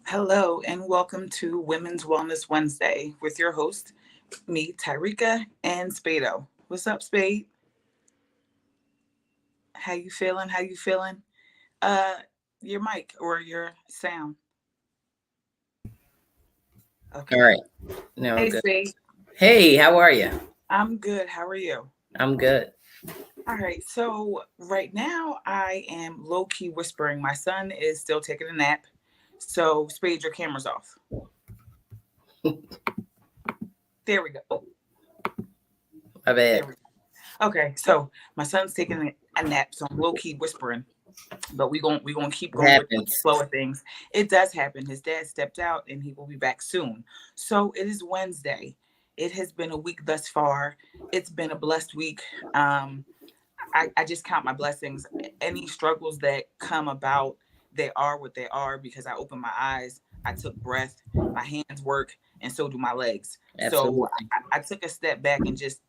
Hello, and welcome to Women's Wellness Wednesday with your host, me, Tyrika, and Spado. What's up, Spade? How you feeling? How you feeling? Uh, your mic or your sound. All Okay. right. Now we're Hey, good. Spade. Hey, how are you? I'm good. How are you? I'm good. All right. So right now, I am low key whispering. My son is still taking a nap. So, Spade, your camera's off. There we go. My There bad. we go. Okay. So my son's taking a nap, so I'm low key whispering. But we gonna keep It going with the happens. flow of things. It does happen. His dad stepped out, and he will be back soon. So it is Wednesday. It has been a week thus far. It's been a blessed week. Um, I just count my blessings. Any struggles that come about, they are what they are because I opened my eyes, I took breath, my hands work, and so do my legs. So Absolutely. I took a step back and just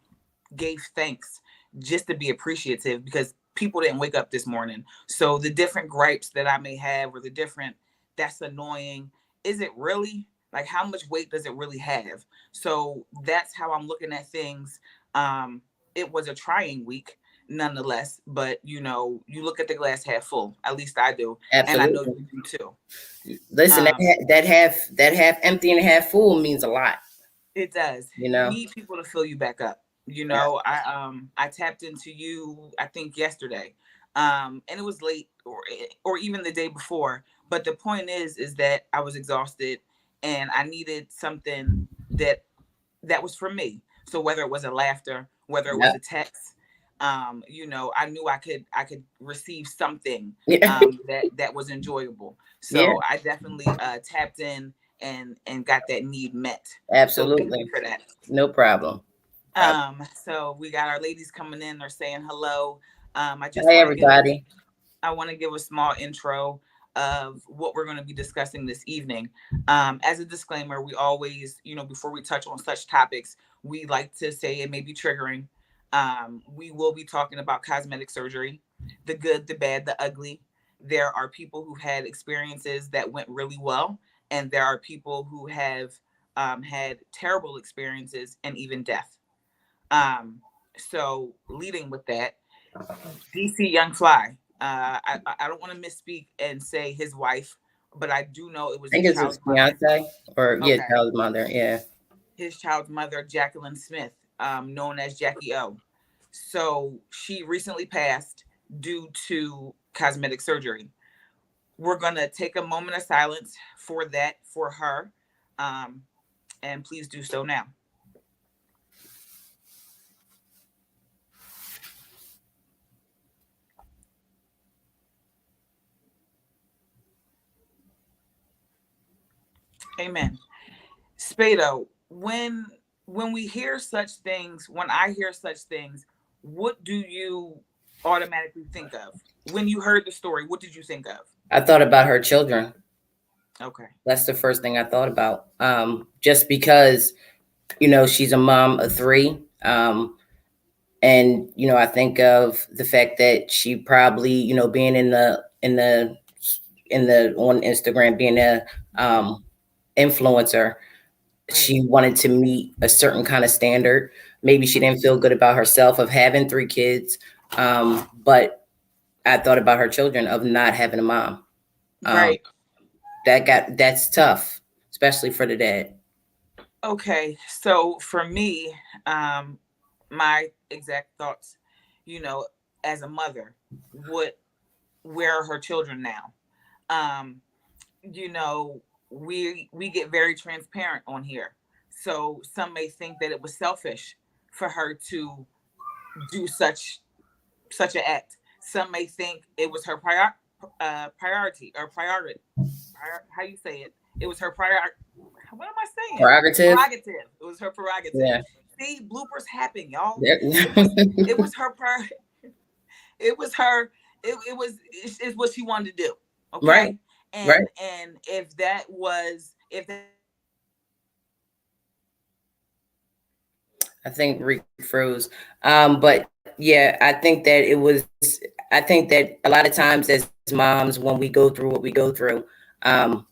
gave thanks just to be appreciative because people didn't wake up this morning. So the different gripes that I may have or the different that's annoying, is it really? Like how much weight does it really have? So that's how I'm looking at things. Um, it was a trying week nonetheless, but you look at the glass half full. At least I do, and I know Absolutely. you do too. Listen, Um, that half empty and half full means a lot. It does. You You know. need people to fill you back up. Yeah. I tapped into you I think yesterday. And it was late or even the day before, but the point is that I was exhausted and I needed something that that was for me. So whether it was a laughter, whether it was Yeah. a text, I knew I could receive something Yeah. that was enjoyable. Yeah. So I definitely tapped in and got that need met. So thank you Absolutely. for that. No problem. Problem. So we got our ladies coming in. They're saying hello. I just Hi, want to give everybody. I want to give a small intro of what we're going to be discussing this evening. As a disclaimer, we always, before we touch on such topics, we like to say it may be triggering. We will be talking about cosmetic surgery, the good, the bad, the ugly. There are people who had experiences that went really well, and there are people who have had terrible experiences and even death. Um, so, leading with that, DC Young Fly. I don't want to misspeak and say his wife, but I do know it was I think his it's his child's mother. fiance or yeah, Okay, child's mother. Yeah. his child's mother, Jacqueline Smith, known as Jackie O. So she recently passed due to cosmetic surgery. We're gonna take a moment of silence for that for her, um, and please do so now. Amen. Spado, when we hear such things, when I hear such things, what do you automatically think of? When you heard the story, what did you think of? I thought about her children. Okay. That's the first thing I thought about. Just because she's a mom of three. And I think of the fact that she probably being in the on Instagram, being a influencer, Right. she wanted to meet a certain kind of standard. Maybe she didn't feel good about herself of having three kids, but I thought about her children of not having a mom. um, Right. that's tough, especially for the dad. Okay. So for me, my exact thoughts, you know, as a mother, what where are her children now? Um, you know, we get very transparent on here. So some may think that it was selfish for her to do such an act. Some may think it was her priority or priority. How you say it? It was her prior. What am I saying? Prerogative. Prerogative. It was her prerogative. Yeah. See, bloopers happen, y'all. There- It was her it was her. It's what she wanted to do. right. Okay, Right. and if that was if that I think Rick froze. But yeah, I think that it was. I think that a lot of times as moms, when we go through what we go through, um,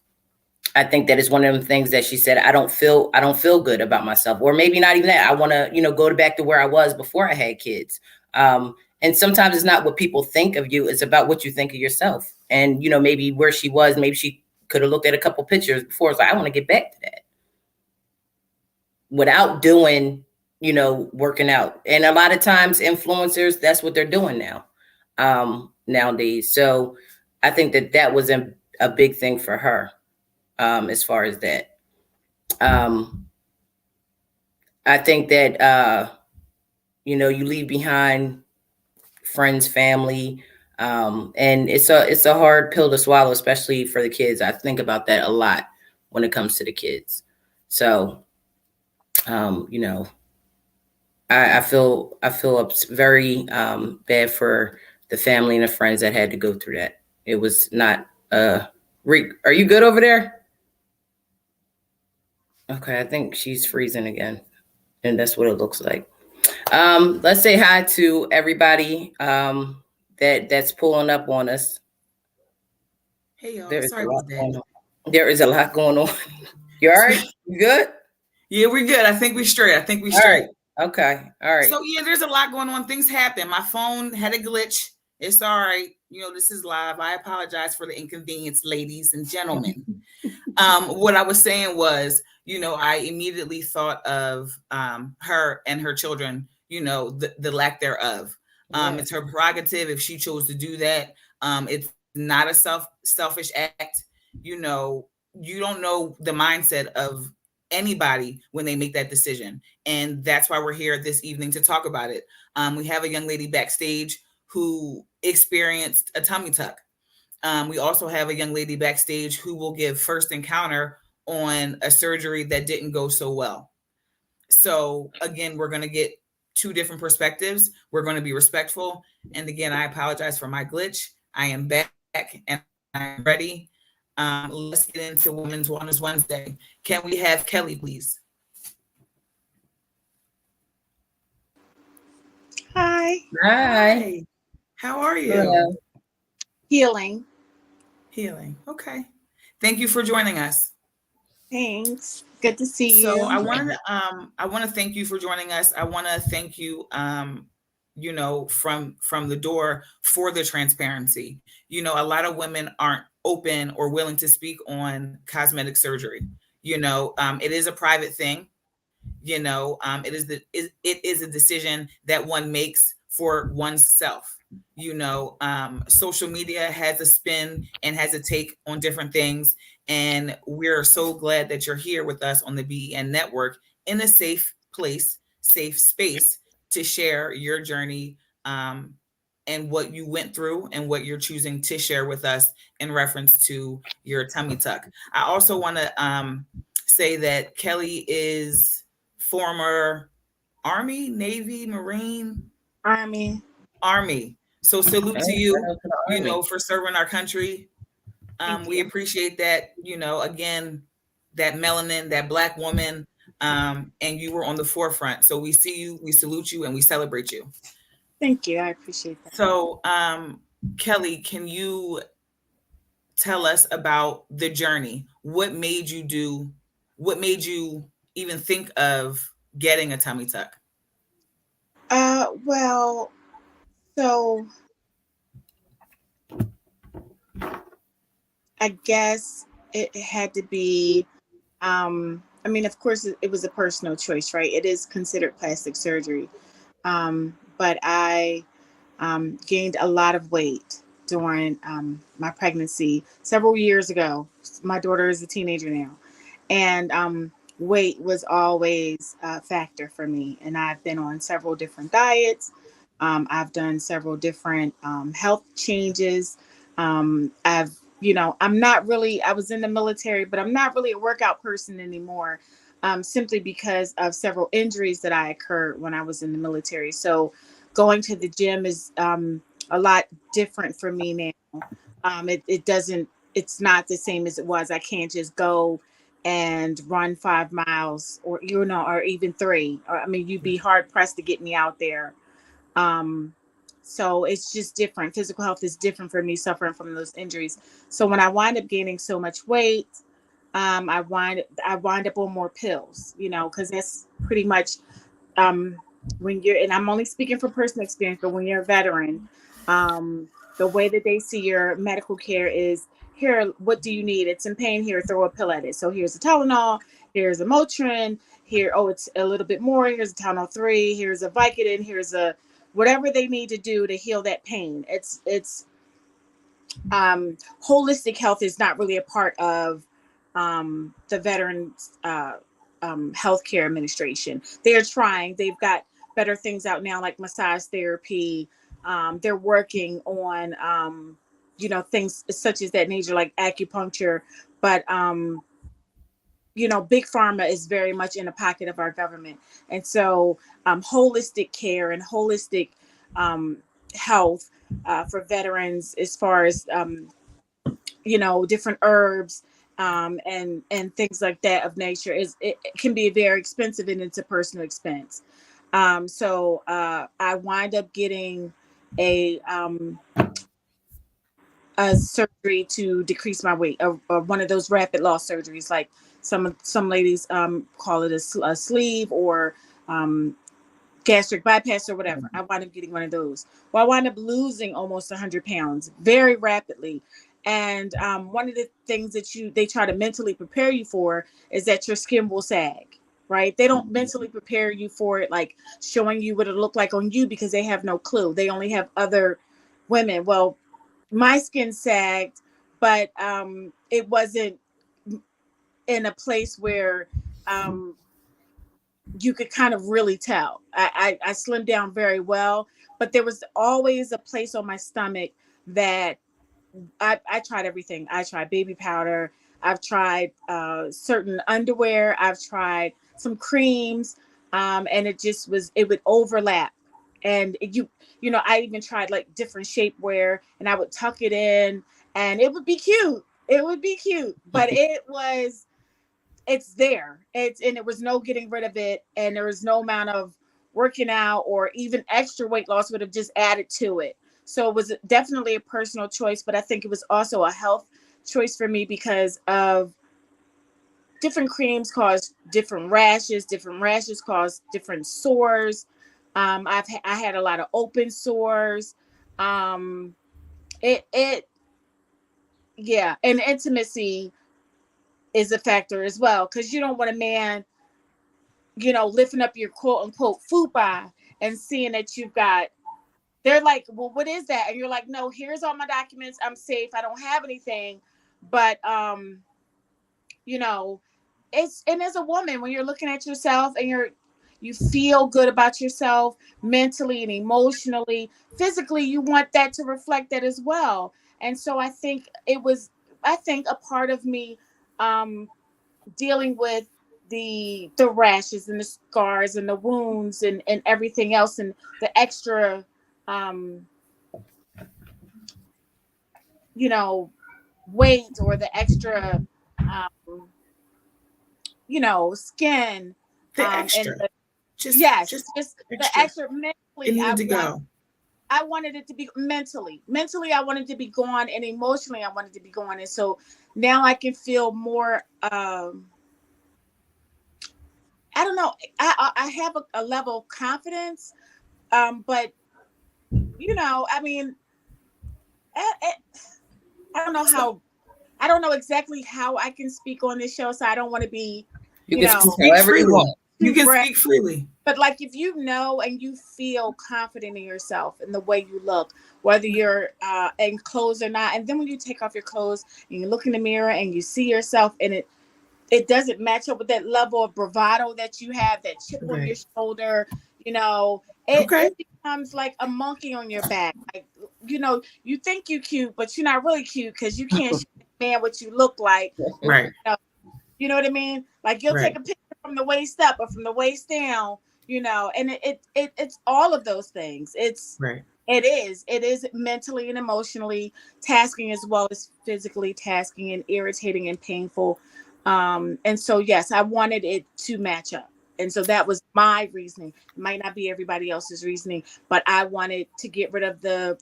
I think that is one of the things that she said. I don't feel good about myself, or maybe not even that. I want to, go back to where I was before I had kids. And sometimes it's not what people think of you; it's about what you think of yourself. And maybe where she was, maybe she could have looked at a couple pictures before. It's like I want to get back to that without doing, working out. And a lot of times, influencers, that's what they're doing now, nowadays. So I think that that was a big thing for her, as far as that. Um, I think that you leave behind friends, family, and it's a hard pill to swallow, especially for the kids. I think about that a lot when it comes to the kids. So, um, you know, I feel very bad for the family and the friends that had to go through that. It was not. Rick, are you good over there? Okay, I think she's freezing again, and that's what it looks like. Let's say hi to everybody that's pulling up on us. Hey y'all, There is a sorry lot about that. going on. There is a lot going on. You all right? You good? Yeah, we're good. I think we straight. I think we All right. straight. Okay. All right. So yeah, there's a lot going on. Things happen. My phone had a glitch. It's all right. This is live. I apologize for the inconvenience, ladies and gentlemen. What I was saying was, I immediately thought of her and her children, the lack thereof. Right. It's her prerogative if she chose to do that. It's not a selfish act. You don't know the mindset of anybody when they make that decision. And that's why we're here this evening to talk about it. We have a young lady backstage who experienced a tummy tuck. We also have a young lady backstage who will give first encounter on a surgery that didn't go so well. So, again, we're going to get two different perspectives. We're going to be respectful. And again, I apologize for my glitch. I am back and I'm ready. Let's get into Women's Wellness Wednesday. Can we have Kelly, please? Hi. Hi. Hi. How are you? Hello. Healing. Healing. Okay. Thank you for joining us. Thanks. Good to see So you. I want to thank you for joining us. I want to thank you from the door for the transparency. A lot of women aren't open or willing to speak on cosmetic surgery. It is a private thing. It is a decision that one makes for oneself. Social media has a spin and has a take on different things, and we're so glad that you're here with us on the BEN network in a safe place, safe space to share your journey, and what you went through and what you're choosing to share with us in reference to your tummy tuck. I also want to say that Kelly is former Army, Navy, Marine, Army. Army. So salute to Oh, you, shout out to the Army. for serving our country. Thank We you. appreciate that, again, that melanin, that Black woman, and you were on the forefront. So we see you, we salute you, and we celebrate you. Thank you. I appreciate that. So, Kelly, can you tell us about the journey? What made you even think of getting a tummy tuck? Well, so I guess it had to be, I mean, of course, it was a personal choice, right? It is considered plastic surgery. But I gained a lot of weight during my pregnancy several years ago. My daughter is a teenager now. And weight was always a factor for me. And I've been on several different diets. I've done several different health changes. I've, I'm not really, I was in the military, but I'm not really a workout person anymore, simply because of several injuries that I occurred when I was in the military. So going to the gym is a lot different for me now. It doesn't, it's not the same as it was. I can't just go and run 5 miles, or or even three. Or, I mean, you'd be hard pressed to get me out there. Um, so it's just different. Physical health is different for me, suffering from those injuries. So when I wind up gaining so much weight, I wind up on more pills, because that's pretty much, um, when you're, and I'm only speaking from personal experience, but when you're a veteran, um, the way that they see your medical care is, here, what do you need? It's in pain. Here, throw a pill at it. So here's a Tylenol. Here's a Motrin. Here, oh, it's a little bit more. Here's a Tylenol 3. Here's a Vicodin. Here's a whatever they need to do to heal that pain. It's holistic health is not really a part of the Veterans Healthcare Administration. They're trying. They've got better things out now, like massage therapy. They're working on things such as that nature, like acupuncture. But big pharma is very much in the pocket of our government, and so holistic care and holistic um, health for veterans, as far as different herbs and things like that of nature, it can be very expensive, and it's a personal expense. So I wind up getting a a surgery to decrease my weight, or one of those rapid loss surgeries, like some ladies call it a sleeve, or um, gastric bypass, or whatever. I wound up getting one of those. Well, I wound up losing almost 100 pounds very rapidly. And one of the things that they try to mentally prepare you for is that your skin will sag, right? They don't mentally prepare you for it, like showing you what it looked like on you, because they have no clue. They only have other women. Well, my skin sagged, but it wasn't in a place where um, you could kind of really tell. I slimmed down very well, but there was always a place on my stomach that I tried everything. I tried baby powder. I've tried certain underwear. I've tried some creams, and it would overlap. And I even tried like different shapewear, and I would tuck it in, and it would be cute. It would be cute, but it's there. And there was no getting rid of it, and there was no amount of working out or even extra weight loss would have just added to it. So it was definitely a personal choice, but I think it was also a health choice for me, because of different creams cause different rashes. Different rashes cause different sores. I had a lot of open sores. Um, it yeah, and intimacy is a factor as well, because you don't want a man lifting up your quote unquote fupa and seeing that you've got, they're like, well, what is that? And you're like, no, here's all my documents. I'm safe. I don't have anything. But, you know, and as a woman, when you're looking at yourself and you feel good about yourself mentally and emotionally, physically, you want that to reflect that as well. And so I think a part of me, um, dealing with the rashes and the scars and the wounds and everything else, and the extra um you know weight, or the extra um skin, The and extra. the, Just yes, just just the extra. extra It mentally. needed to go. I wanted it to be mentally I wanted to be gone, and emotionally I wanted to be gone. And so now I can feel more, I don't know, I have a level of confidence, but I mean, I, I I don't know So how, I don't know exactly how I can speak on this show, so I don't want to be, You you can know, speak speak however you freely. want. You too can brash. speak freely. But like, if and you feel confident in yourself and the way you look, whether you're in clothes or not, and then when you take off your clothes and you look in the mirror and you see yourself in it, it doesn't match up with that level of bravado that you have, that chip on your Right. shoulder. You know, Okay. it becomes like a monkey on your back. Like, you think you cute, but you're not really cute because you can't show the man what you look like. With, Right. you know what I mean? Like you'll take Right. a picture from the waist up or from the waist down. And it's all of those things. Right. It is mentally and emotionally tasking as well as physically tasking and irritating and painful. And so yes, I wanted it to match up. And so that was my reasoning. It might not be everybody else's reasoning, but I wanted to get rid of the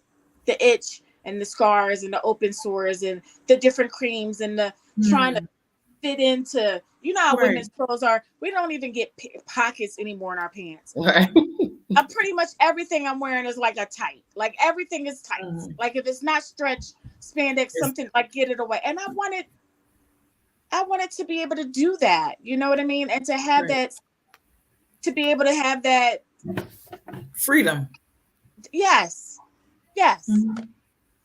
itch and the scars and the open sores and the different creams and the trying to Mhm. fit into, how Right. women's clothes are. We don't even get pockets anymore in our pants. Right. Pretty much everything I'm wearing is like a tight. Like everything is tight. Mhm. Like if it's not stretch spandex, It's something like get it away. And I wanted to be able to do that. You know what I mean? And to have right. that, to be able to have that. Freedom. Yes, yes. Mhm.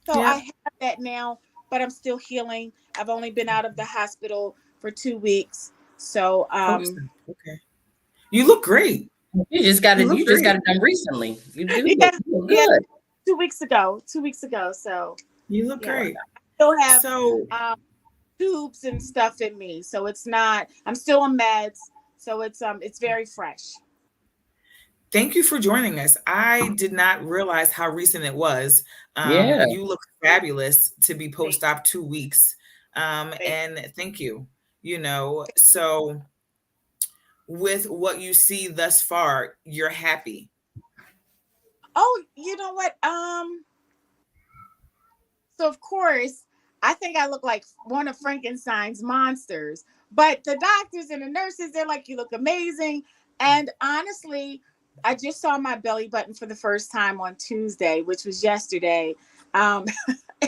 So I Yeah. have that now, but I'm still healing. I've only been out of the hospital for 2 weeks. So Awesome. Okay. You look great. You just got You it. look You just got great. it done recently. yeah, You look yeah, good. 2 weeks ago. 2 weeks ago. So You look yeah. great. Still have So um tubes and stuff in me. So it's not, I'm still on meds. So it's very fresh. thank you for joining us. I did not realize how recent it was. Yeah. You look fabulous to be Thank post-op 2 weeks. thank And thank you. So with what you see thus far, you're happy. Oh, you know what? So of course, I think I look like one of Frankenstein's monsters. But the doctors and the nurses, they're like, you look amazing. And honestly, I just saw my belly button for the first time on Tuesday, which was yesterday. Um,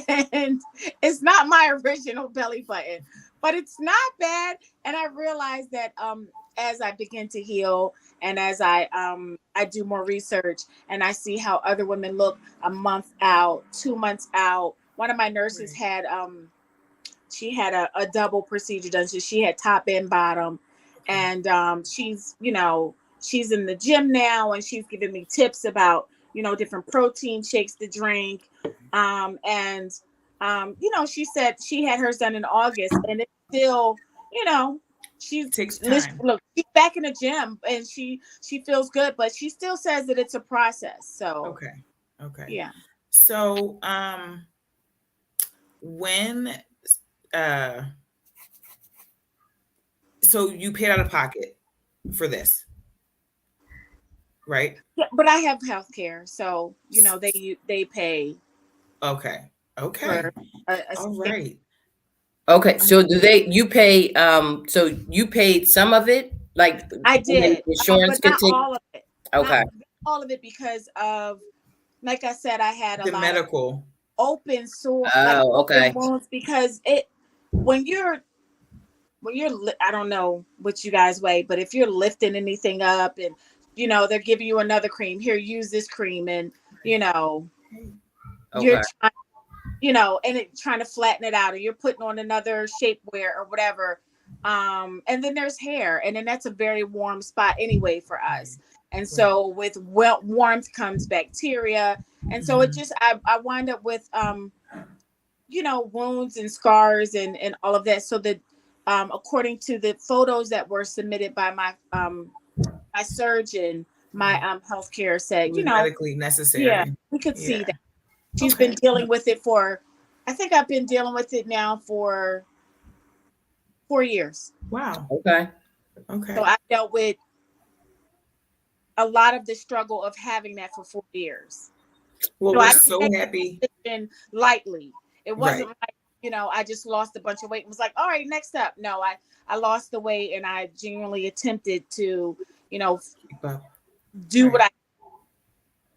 and it's not my original belly button, but it's not bad. And I realized that as I begin to heal and as I do more research and I see how other women look a month out, 2 months out. One of my nurses Right. had she had a double procedure done. So she had top and bottom. Okay. And she's in the gym now and she's giving me tips about, different protein shakes to drink. And she said she had hers done in August and it's still, you know, she's Takes time. look, she's back in the gym and she feels good, but she still says that it's a process. So Okay. Okay. yeah. So when uh so you paid out of pocket for this, right? Yeah, but I have health care, so they pay Okay. Okay. for a All scan. right. Okay. So you pay so you paid some of it, like, I and then did, insurance but could not take. all of it. Not Okay. all of it because of, like I said, I had a The lot of medical. open sore, like Oh, open okay. wounds because when you're I don't know what you guys weigh, but if you're lifting anything up and they're giving you another cream, here, use this cream, and you know you're Okay. and trying to flatten it out, or you're putting on another shapewear or whatever. And then there's hair, and then that's a very warm spot anyway for us. And Right. so with warmth comes bacteria, and so it Mhm. just I wind up with wounds and scars and all of that. So that according to the photos that were submitted by my surgeon, my healthcare It said, was medically yeah, necessary. we could see Yeah. that. She's been Okay. dealing with it for, I think I've been dealing with it now for 4 years. Wow. Okay. So Okay. I dealt with a lot of the struggle of having that for 4 years. Well, So we're I didn't so take the happy. decision lightly. It Right. wasn't like, I just lost a bunch of weight and was like, all right, next up. No, I lost the weight and I genuinely attempted to, you know, Keep up. do what Right.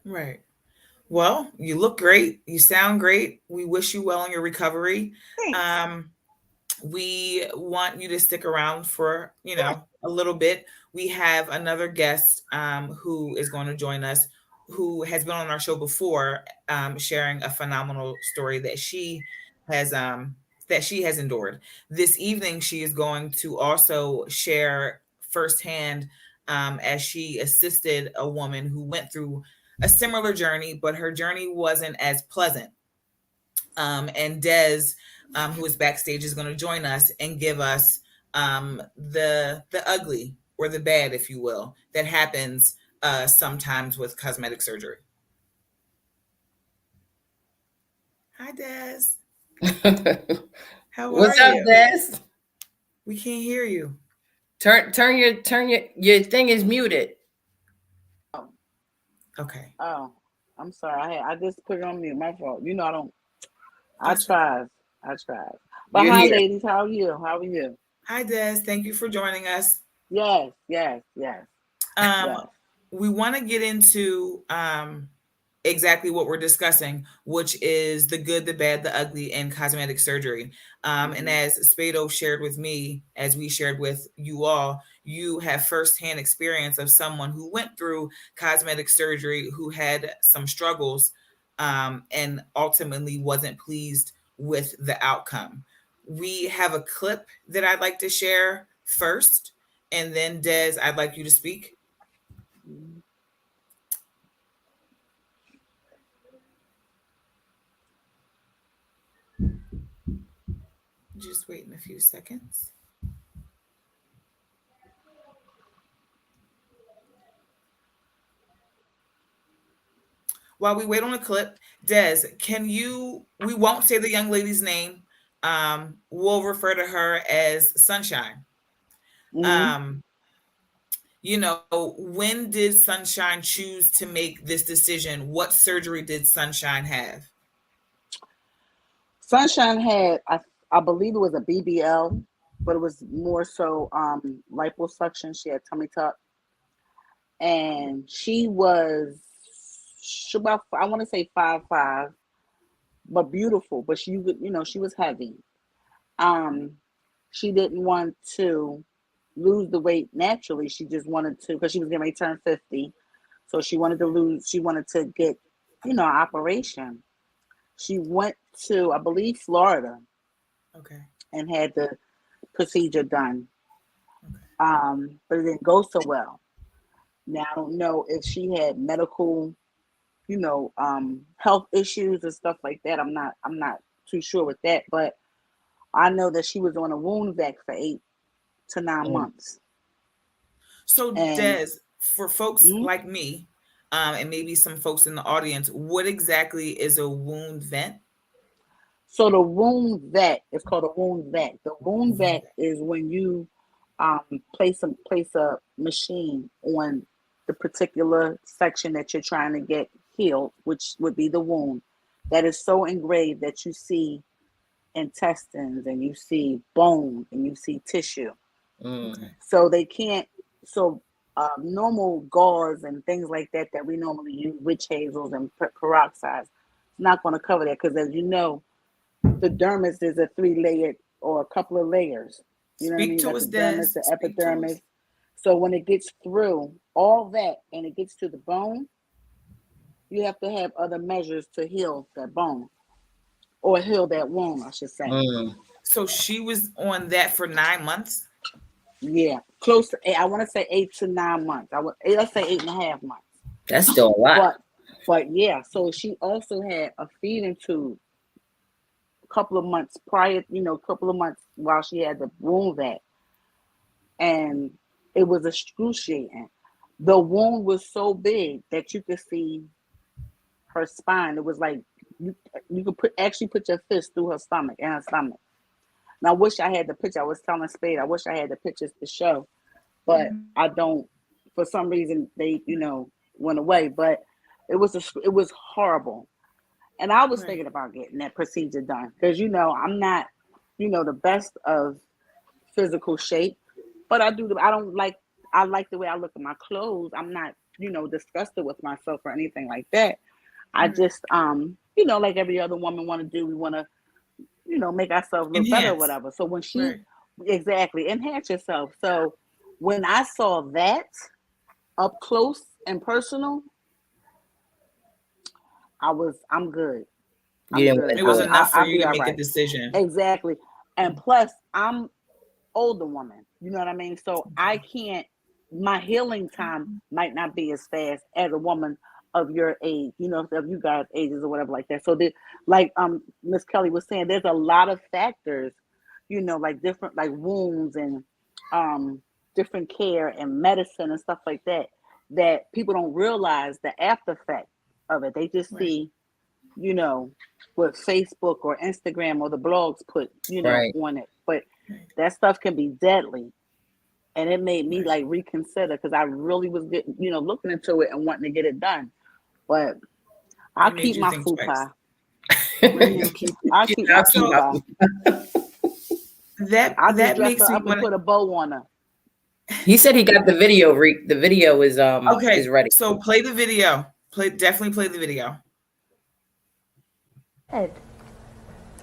I Right. Well, you look great. You sound great. We wish you well in your recovery. think. Um, we want you to stick around for, Yeah. a little bit. We have another guest who is going to join us, who has been on our show before, sharing a phenomenal story that she has that she has endured. This evening, she is going to also share firsthand, as she assisted a woman who went through a similar journey, but her journey wasn't as pleasant. And Des, who is backstage, is going to join us and give us the ugly or the bad, if you will, that happens sometimes with cosmetic surgery. Hi, Des. How are What's up, you? Des? We can't hear you. Your thing is muted. Oh, Okay, oh, I'm sorry. I just put it on mute. My fault. You know I don't. I that's okay. tried. I tried. But You're hi, here. ladies. How are you? How are you? Hi, Des. Thank you for joining us. Yes, yes, yes, Um, yes. we want to get into exactly what we're discussing, which is the good, the bad, the ugly in cosmetic surgery. And Hmm. as Spado shared with me, as we shared with you all, you have firsthand experience of someone who went through cosmetic surgery, who had some struggles, and ultimately wasn't pleased with the outcome. We have a clip that I'd like to share first, and then Des, I'd like you to speak. Just waiting a few seconds. While we wait on a clip, Des, can you? We won't say the young lady's name. We'll refer to her as Sunshine. Hmm. Um, when did Sunshine choose to make this decision? What surgery did Sunshine have? Sunshine had, I believe it was a BBL, but it was more so liposuction. She had tummy tuck, and she about, I want to say 5'5", but beautiful. But she was heavy. Um, she didn't want to lose the weight naturally. She just wanted to, because she was getting ready to turn 50. So she wanted to get, an operation. She went to, I believe, Florida Okay. and had the procedure done. Okay. But it didn't go so well. Now I don't know if she had medical, health issues and stuff like that. I'm not too sure with that, but I know that she was on a wound vac for 8 to 9 Mm. months. So, And Des, for folks mm, like me, and maybe some folks in the audience, what exactly is a wound vent? so the wound vac is called a wound vac. The wound Wound vac vent. is when you um, place a machine on the particular section that you're trying to get healed, which would be the wound. That is so engraved that you see intestines and you see bone and you see tissue. Mm. Okay. So they can't. So normal gauze and things like that we normally use, witch hazels and peroxides, it's not going to cover that because, as you know, the dermis is a 3-layered or a couple of layers. You know what I Speak mean? You to got us, the Des. dermis, the Speak to us. epidermis. So when it gets through all that and it gets to the bone, you have to have other measures to heal that bone or heal that wound, I should say. Mm. So she was on that for 9 months. Yeah, close to eight. I want to say 8 to 9 months. Let's say 8.5 months. That's still a lot. But yeah, so she also had a feeding tube a couple of months prior, a couple of months while she had the wound vac, and it was excruciating. The wound was so big that you could see her spine. It was like you could actually put your fist through her stomach and her stomach. And I wish I had the picture. I was telling Spade, I wish I had the pictures to show, but Mhm. I don't. For some reason, they went away. But it was horrible. And I was Right. thinking about getting that procedure done because I'm not the best of physical shape, but I don't like I like the way I look at my clothes. I'm not disgusted with myself or anything like that. I Right. just like every other woman want to do, we want to make ourselves look better or Enhance. whatever. So when she Right. exactly enhance yourself. So when I saw that up close and personal, I'm good. You didn't want It to was do it. enough for I'll you be to all make a right. decision. Exactly. And plus, I'm older woman. You know what I mean? So I can't. My healing time might not be as fast as a woman of your age. You know, of you guys' ages or whatever like that. So, like Miss Kelly was saying, there's a lot of factors. You know, like different like wounds and different care and medicine and stuff like that that people don't realize the after effect of it. They just Right. see, you know, what Facebook or Instagram or the blogs put, you know, Right. on it. But Right. that stuff can be deadly. And it made me Right. like reconsider because I really was getting, you know, looking into it and wanting to get it done. But I'll It made keep you my think food twice. pie. I'll keep my food pie. I'll just That dress makes her me up and want put a bow on her. He said he got the video. The video is Okay, ready. so play the video. Definitely play the video.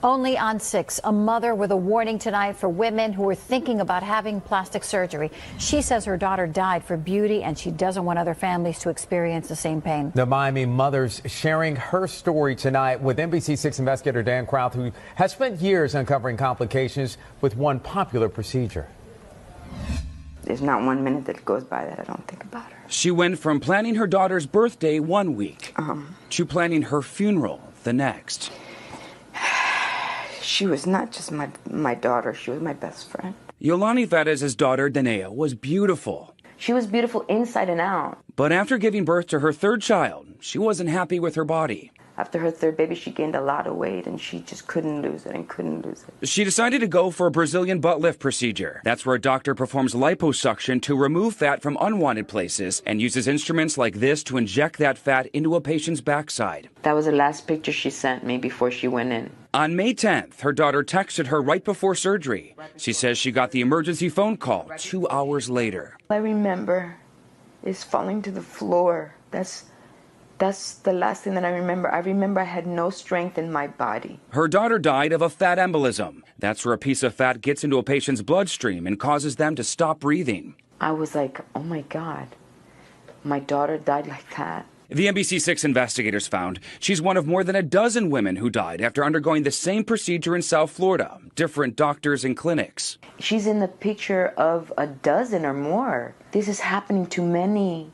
Only on 6, a mother with a warning tonight for women who are thinking about having plastic surgery. She says her daughter died for beauty and she doesn't want other families to experience the same pain. The Miami mother's sharing her story tonight with NBC6 investigator Dan Crowth, who has spent years uncovering complications with one popular procedure. There's not 1 minute that goes by that I don't think about her. She went from planning her daughter's birthday 1 week to planning her funeral the next. She was not just my daughter, she was my best friend. Yolani Fadez's daughter, Danae, was beautiful. She was beautiful inside and out. But after giving birth to her third child, she wasn't happy with her body. After her third baby, she gained a lot of weight and she just couldn't lose it and couldn't lose it. She decided to go for a Brazilian butt lift procedure. That's where a doctor performs liposuction to remove fat from unwanted places and uses instruments like this to inject that fat into a patient's backside. That was the last picture she sent me before she went in. On May 10th, her daughter texted her right before surgery. She says she got the emergency phone call 2 hours later. All I remember is falling to the floor. That's the last thing that I remember. I remember I had no strength in my body. Her daughter died of a fat embolism. That's where a piece of fat gets into a patient's bloodstream and causes them to stop breathing. I was like, oh my God, my daughter died like that. The NBC6 investigators found she's one of more than a dozen women who died after undergoing the same procedure in South Florida, different doctors and clinics. She's in the picture of a dozen or more. This is happening to many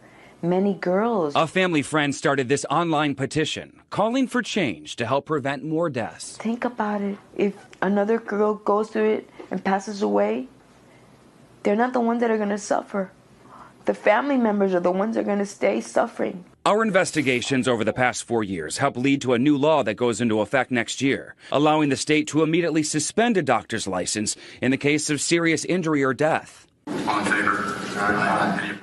girls. A family friend started this online petition, calling for change to help prevent more deaths. Think about it. If another girl goes through it and passes away, they're not the ones that are going to suffer. The family members are the ones that are going to stay suffering. Our investigations over the past 4 years help lead to a new law that goes into effect next year, allowing the state to immediately suspend a doctor's license in the case of serious injury or death. All in favor?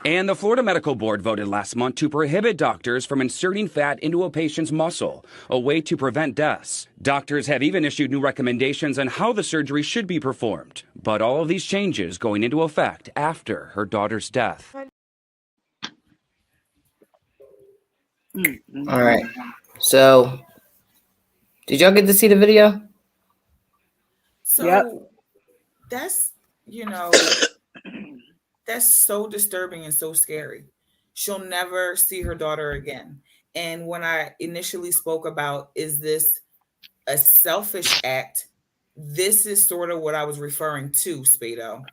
And the Florida Medical Board voted last month to prohibit doctors from inserting fat into a patient's muscle, a way to prevent deaths. Doctors have even issued new recommendations on how the surgery should be performed. But all of these changes going into effect after her daughter's death. All right. So, did y'all get to see the video? So Yep. that's, that's so disturbing and so scary. She'll never see her daughter again. And when I initially spoke about, is this a selfish act? This is sort of what I was referring to, Spado,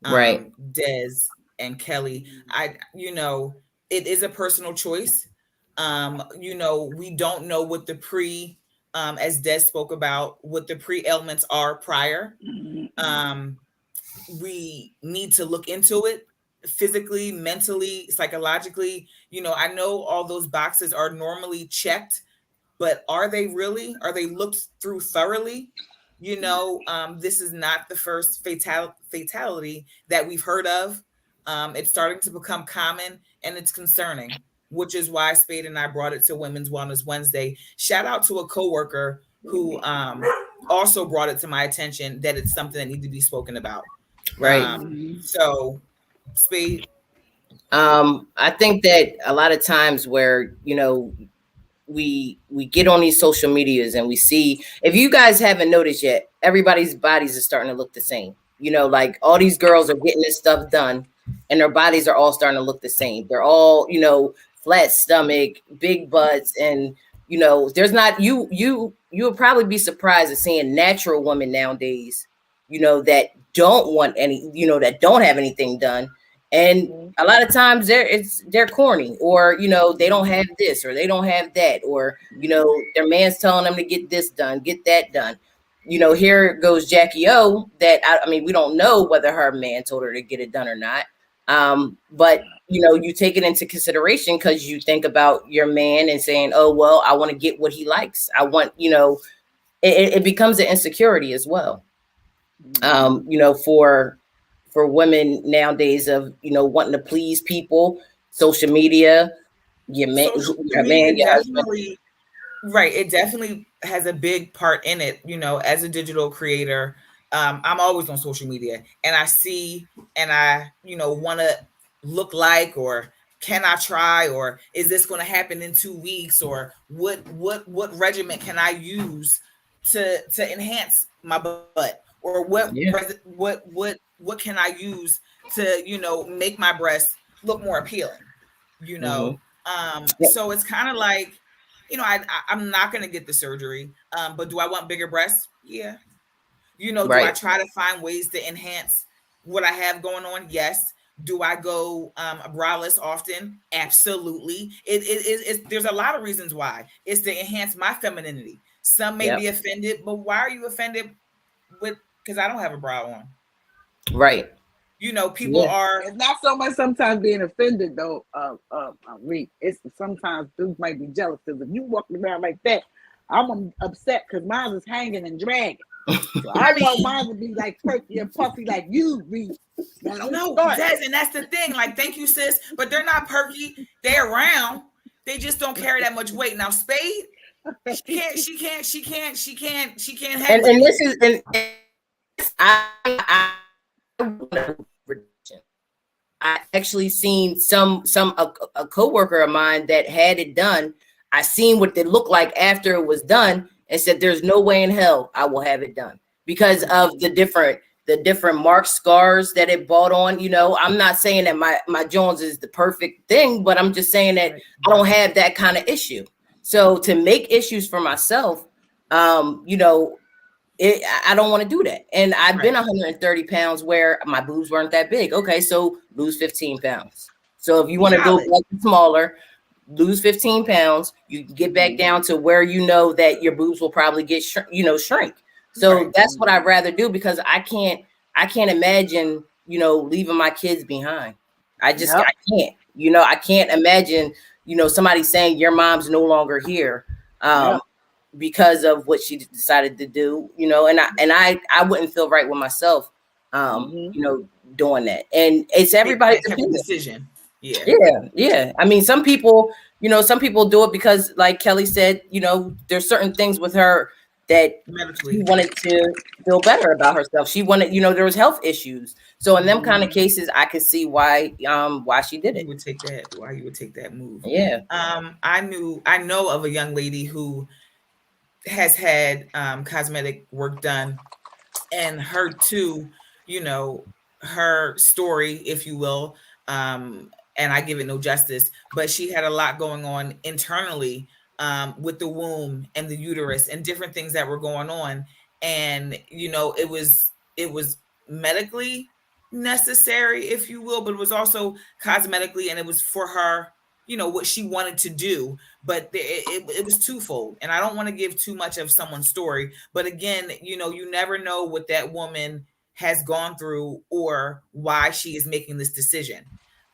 Right. Des and Kelly. It is a personal choice. We don't know what the as Des spoke about, what the pre-ailments are prior. We need to look into it physically, mentally, psychologically. I know all those boxes are normally checked, but are they really? Are they looked through thoroughly? This is not the first fatality that we've heard of. It's starting to become common and it's concerning, which is why Spade and I brought it to Women's Wellness Wednesday. Shout out to a coworker who also brought it to my attention that it's something that needs to be spoken about. Right. So, Spade. I think that a lot of times where, we get on these social medias and we see, if you guys haven't noticed yet, everybody's bodies are starting to look the same. Like all these girls are getting this stuff done and their bodies are all starting to look the same. They're all, flat stomach, big butts, and You know, there's not you will probably be surprised at seeing natural women nowadays, you know, that don't want any, you know, that don't have anything done. And a lot of times they're corny, or you know, they don't have this or they don't have that, or you know, their man's telling them to get this done, get that done. You know, here goes Jackie O that I mean, we don't know whether her man told her to get it done or not. But you know, you take it into consideration because you think about your man and saying, oh, well, I want to get what he likes. I want, you know, it becomes an insecurity as well. You know, for women nowadays of, you know, wanting to please people, social media, Social your man, media your husband. definitely, right. It definitely has a big part in it. You know, as a digital creator, I'm always on social media and I see and I, you know, want to look like, or can I try, or is this going to happen in 2 weeks, or what regiment can I use to enhance my butt, or Yeah. what can I use to, you know, make my breasts look more appealing, you know. So it's kind of like, you know, I'm not going to get the surgery, but do I want bigger breasts? Yeah. You know, do I Right. try to find ways to enhance what I have going on? Yes. Do I go braless often? Absolutely. There's a lot of reasons why. It's to enhance my femininity. Some may Yep. be offended, but why are you offended with, because I don't have a bra on? Right. You know, people Yeah. are. It's not so much sometimes being offended though. Reek. It's sometimes dudes might be jealous because if you walk around like that, I'm upset because mine is hanging and dragging. So I want mine to be like perky and puffy like you, Reek. No, that's the thing. Like, thank you, sis, but they're not perky. They're around. They just don't carry that much weight. Now, Spade, she can't hang with And me. this is and I actually seen a coworker of mine that had it done. I seen what it looked like after it was done and said, "There's no way in hell I will have it done because of the different mark scars that it brought on." You know, I'm not saying that my Jones is the perfect thing, but I'm just saying that I don't have that kind of issue. So to make issues for myself, you know, I don't want to do that. And I've been 130 pounds where my boobs weren't that big. Okay, so lose 15 pounds. So if you want to go back to smaller, lose 15 pounds, you can get back down to where you know that your boobs will probably get shrink. So that's what I'd rather do because I can't imagine, you know, leaving my kids behind. I can't, you know, I can't imagine, you know, somebody saying your mom's no longer here. Because of what she decided to do, you know, and I wouldn't feel right with myself, you know, doing that. And it's everybody's decision. Yeah. I mean, some people, you know, some people do it because, like Kelly said, you know, there's certain things with her that medically she wanted to feel better about herself. She wanted, you know, there was health issues. So in them kind of cases, I could see why she did it. You would take that. Why you would take that move? Yeah. I know of a young lady who has had cosmetic work done, and her too, you know, her story, if you will, and I give it no justice, but she had a lot going on internally with the womb and the uterus and different things that were going on. And, you know, it was medically necessary, if you will, but it was also cosmetically, and it was for her, you know, what she wanted to do. But it was twofold. And I don't want to give too much of someone's story, but again, you know, you never know what that woman has gone through or why she is making this decision.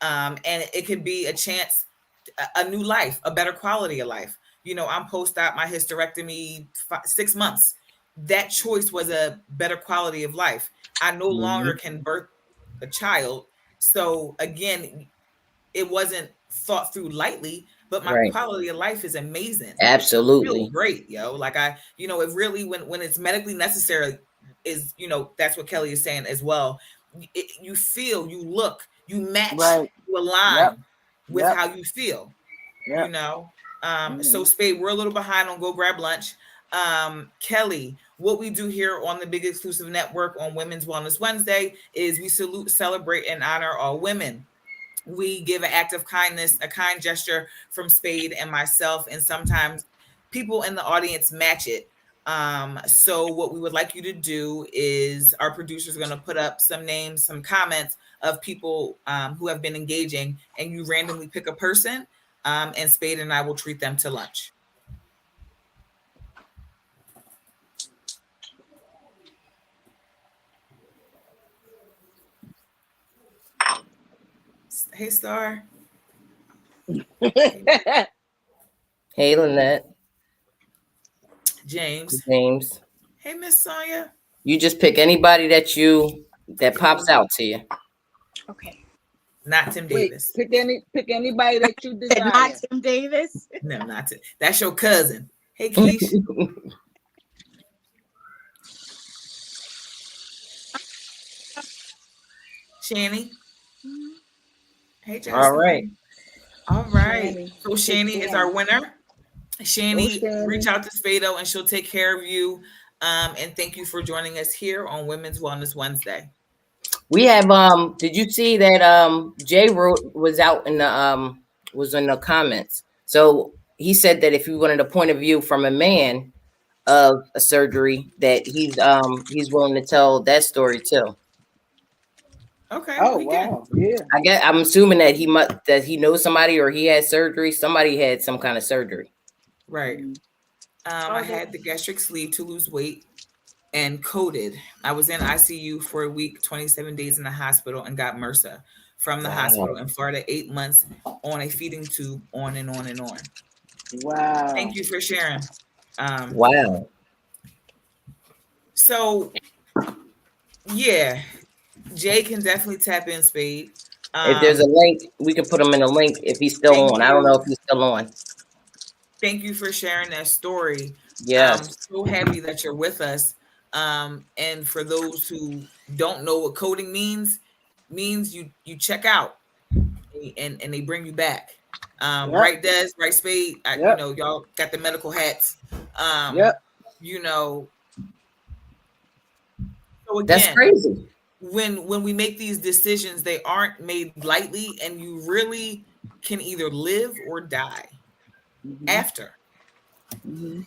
And it could be a chance, a new life, a better quality of life. You know, I'm post-op, my hysterectomy, 6 months. That choice was a better quality of life. I no longer can birth a child. So again, it wasn't thought through lightly, but my quality of life is amazing. Absolutely. I feel great, yo. Like you know, it really, when it's medically necessary, is, you know, that's what Kelly is saying as well. You feel, you look, you match, you align with how you feel, you know? So Spade, we're a little behind on Go Grab Lunch. Kelly, what we do here on the Big Exclusive Network on Women's Wellness Wednesday is we salute, celebrate, and honor all women. We give an act of kindness, a kind gesture from Spade and myself, and sometimes people in the audience match it. So what we would like you to do is our producer is going to put up some names, some comments of people who have been engaging, and you randomly pick a person, and Spade and I will treat them to lunch. Hey, Star. Hey, Lynette. James. Hey, Miss Sonia. You just pick anybody that pops out to you. Okay. Not Tim Davis. Pick anybody that you desire. Not Tim Davis. No, not Tim. That's your cousin. Hey, Keish. Shani. Hey, Jocelyn. All right. All right. So Shani is our winner. Shani, reach out to Spado and she'll take care of you. And thank you for joining us here on Women's Wellness Wednesday. We have did you see that Jay was out in the was in the comments. So he said that if you wanted a point of view from a man of a surgery, that he's willing to tell that story too. Okay. Oh wow. Yeah. I'm assuming that he knows somebody, or he had surgery. Somebody had some kind of surgery. Right. I had the gastric sleeve to lose weight and coded. I was in ICU for a week, 27 days in the hospital, and got MRSA from the hospital in Florida, 8 months on a feeding tube, on and on and on. Wow. Thank you for sharing. Wow. So, yeah, Jay can definitely tap in, Spade. If there's a link, we can put him in a link if he's still on. I don't know if he's still on. Thank you for sharing that story. Yes. I'm so happy that you're with us. And for those who don't know what coding means you check out and they bring you back. Right, Des, right, Spade. You know, y'all got the medical hats. You know, so again, that's crazy. When we make these decisions, they aren't made lightly, and you really can either live or die after. I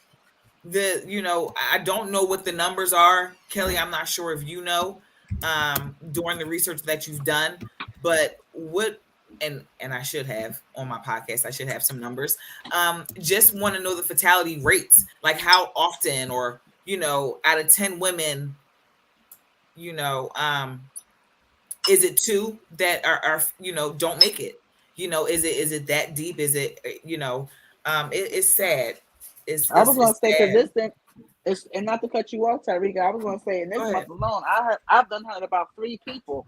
don't know what the numbers are, Kelly. I'm not sure if you know during the research that you've done, but and I should have on my podcast, I should have some numbers. Just want to know the fatality rates, like how often, or out of 10 women, is it 2 that are don't make it? Is it that deep? Is it it's sad. I was gonna say, because this thing, and not to cut you off, Tyreek, I was gonna say in this month alone, I've heard about 3 people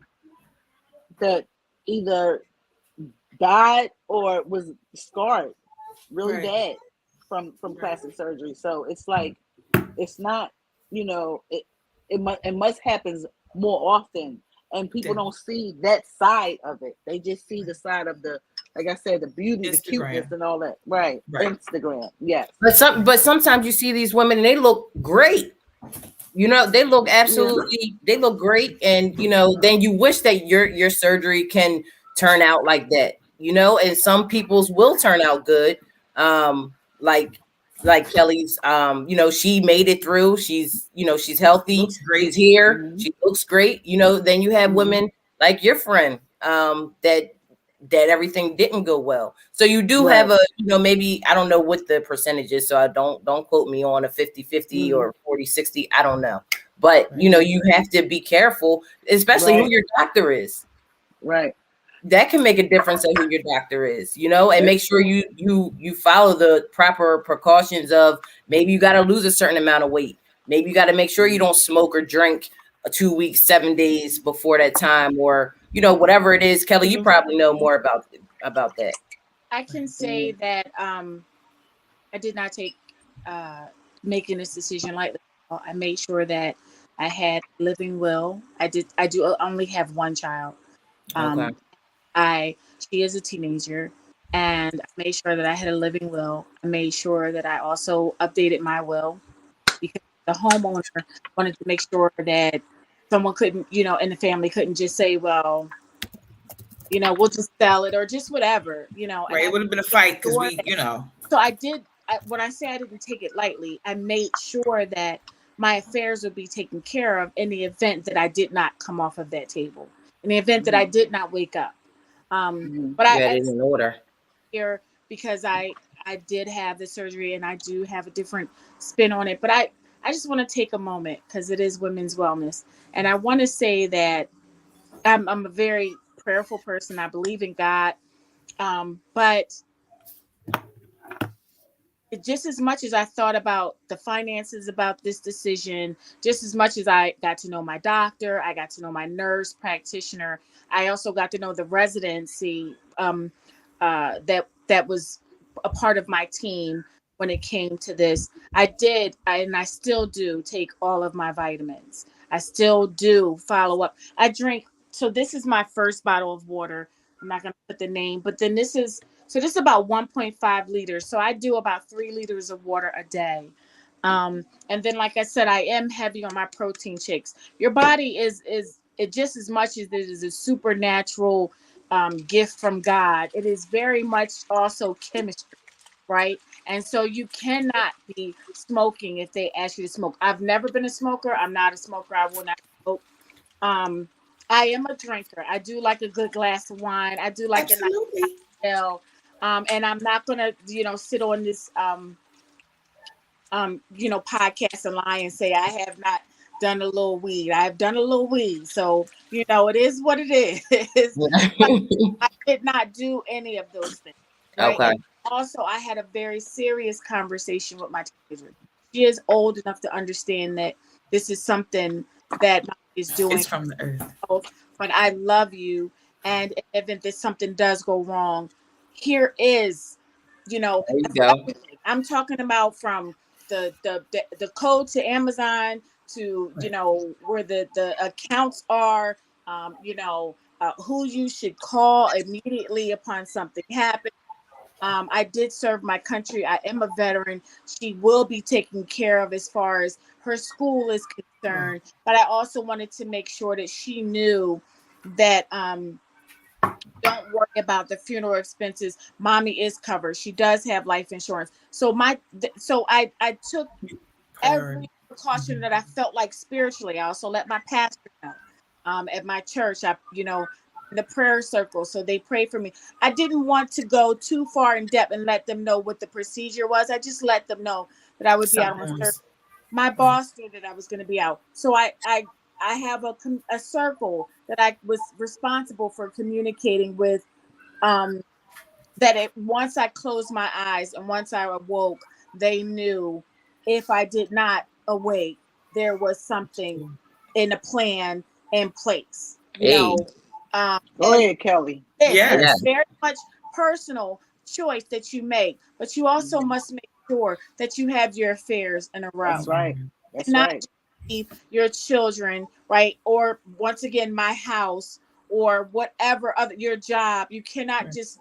that either died or was scarred really bad from plastic surgery. So it's like, it's not, it must happen more often, and people don't see that side of it. They just see the side of the, like I said, the beauty, the cuteness, and all that. Right. Instagram, yes. But sometimes you see these women and they look great. They look absolutely, they look great, and then you wish that your surgery can turn out like that. And some people's will turn out good. Like Kelly's, she made it through. She's healthy. She's here. She looks great. Then you have women like your friend, that everything didn't go well. So you do have a, maybe, I don't know what the percentage is. So I don't quote me on a 50-50 or 40-60. I don't know. But, you have to be careful, especially who your doctor is. Right. That can make a difference of who your doctor is, and make sure you follow the proper precautions of, maybe you got to lose a certain amount of weight. Maybe you got to make sure you don't smoke or drink 2 weeks, 7 days before that time, or, whatever it is. Kelly, you probably know more about that. I can say that I did not take making this decision lightly. I made sure that I had living will. I do only have one child. She is a teenager, and I made sure that I had a living will. I made sure that I also updated my will, because the homeowner wanted to make sure that someone couldn't, in the family couldn't just say, well, we'll just sell it, or just whatever, Right. It would have been a fight because So I did when I say I didn't take it lightly, I made sure that my affairs would be taken care of in the event that I did not come off of that table, in the event that I did not wake up. But You had it in order. here because I did have the surgery and I do have a different spin on it. But I just want to take a moment because it is women's wellness, and I want to say that I'm a very prayerful person. I believe in God, but just as much as I thought about the finances about this decision, just as much as I got to know my doctor, I got to know my nurse practitioner, I also got to know the residency that was a part of my team when it came to this. And I still do take all of my vitamins. I still do follow up. I drink. So this is my first bottle of water. I'm not going to put the name, but then this is about 1.5 liters. So I do about 3 liters of water a day. And then, like I said, I am heavy on my protein shakes. Your body is it just as much as it is a supernatural gift from God. It is very much also chemistry, right? And so you cannot be smoking if they ask you to smoke. I've never been a smoker. I'm not a smoker. I will not smoke. I am a drinker. I do like a good glass of wine. I do like a nice Absolutely. cocktail. And I'm not gonna, sit on this podcast and lie and say I have not done a little weed. I've done a little weed. So, it is what it is. I did not do any of those things. Right. Okay. And also I had a very serious conversation with my teenager. She is old enough to understand that this is something that Mommy is doing. It's from the earth. But I love you. And if something does go wrong, here is, There you go. everything. I'm talking about from the code to Amazon to where the accounts are, who you should call immediately upon something happens. I did serve my country. I am a veteran. She will be taken care of as far as her school is concerned. But I also wanted to make sure that she knew that don't worry about the funeral expenses. Mommy is covered. She does have life insurance. So I took every precaution that I felt like spiritually. I also let my pastor know. At my church, the prayer circle, so they prayed for me. I didn't want to go too far in depth and let them know what the procedure was. I just let them know that I would be out on service. My boss knew that I was going to be out, so I have a circle that I was responsible for communicating with. Once I closed my eyes and once I awoke, they knew if I did not awake, there was something in a plan in place. Hey. Go ahead, Kelly. It's very much personal choice that you make, but you also must make sure that you have your affairs in a row. That's right. That's not right. Your children, right? Or once again, my house or whatever other your job. You cannot just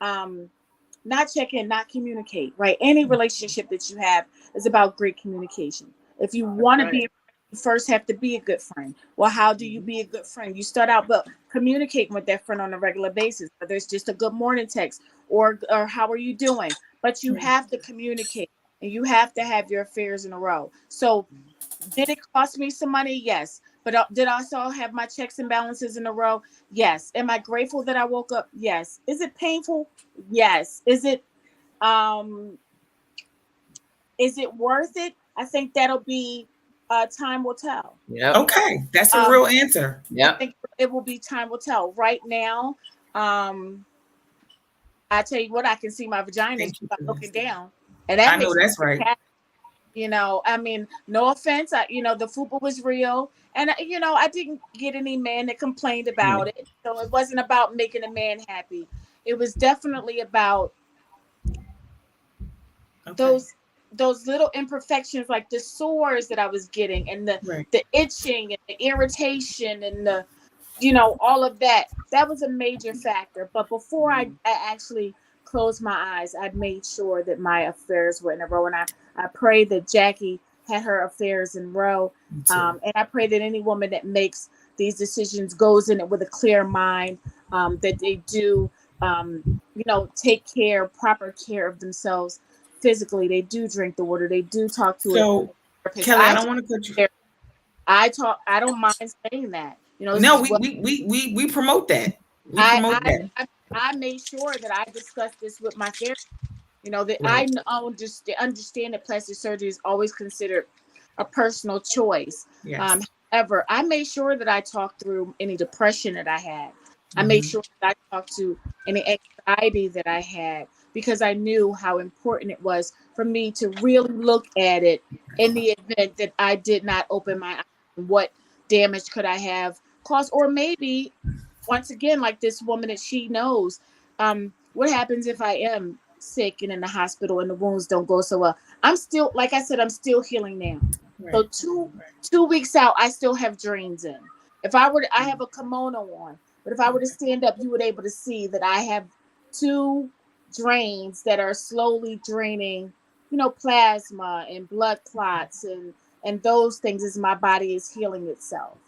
not check in, not communicate, right? Any relationship that you have is about great communication. If you want to be, you first have to be a good friend. Well, how do you be a good friend? You start out, but communicating with that friend on a regular basis, whether it's just a good morning text or how are you doing? But you have to communicate and you have to have your affairs in a row. So did it cost me some money? Yes. But did I also have my checks and balances in a row? Yes. Am I grateful that I woke up? Yes. Is it painful? Yes. Is it worth it? I think that'll be time will tell. Yeah. Okay. That's a real answer. Yeah. I think it will be time will tell. Right now, I tell you what, I can see my vagina by looking down. And that I know that's right. happy. I mean, no offense. The fupa was real. And, I didn't get any man that complained about it. So it wasn't about making a man happy. It was definitely about those little imperfections, like the sores that I was getting and the itching and the irritation and the, all of that. That was a major factor. But before I actually closed my eyes, I made sure that my affairs were in a row. And I pray that Jackie had her affairs in a row. And I pray that any woman that makes these decisions goes in it with a clear mind, that they do, take proper care of themselves physically. They do drink the water. They do talk to it. So, Kelly, I don't want to cut you. I don't mind saying that. No, we promote that. We promote that. I made sure that I discussed this with my therapist. That Right. I understand that plastic surgery is always considered a personal choice. Yes. However, I made sure that I talked through any depression that I had. I made sure that I talked to any anxiety that I had, because I knew how important it was for me to really look at it in the event that I did not open my eyes. What damage could I have caused? Or maybe, once again, like this woman that she knows, what happens if I am sick and in the hospital and the wounds don't go so well? I'm still, like I said, I'm still healing now. Right. So two weeks out, I still have drains in. If I were to, I have a kimono on, but if I were to stand up, you would be able to see that I have 2 drains that are slowly draining, plasma and blood clots and those things as my body is healing itself.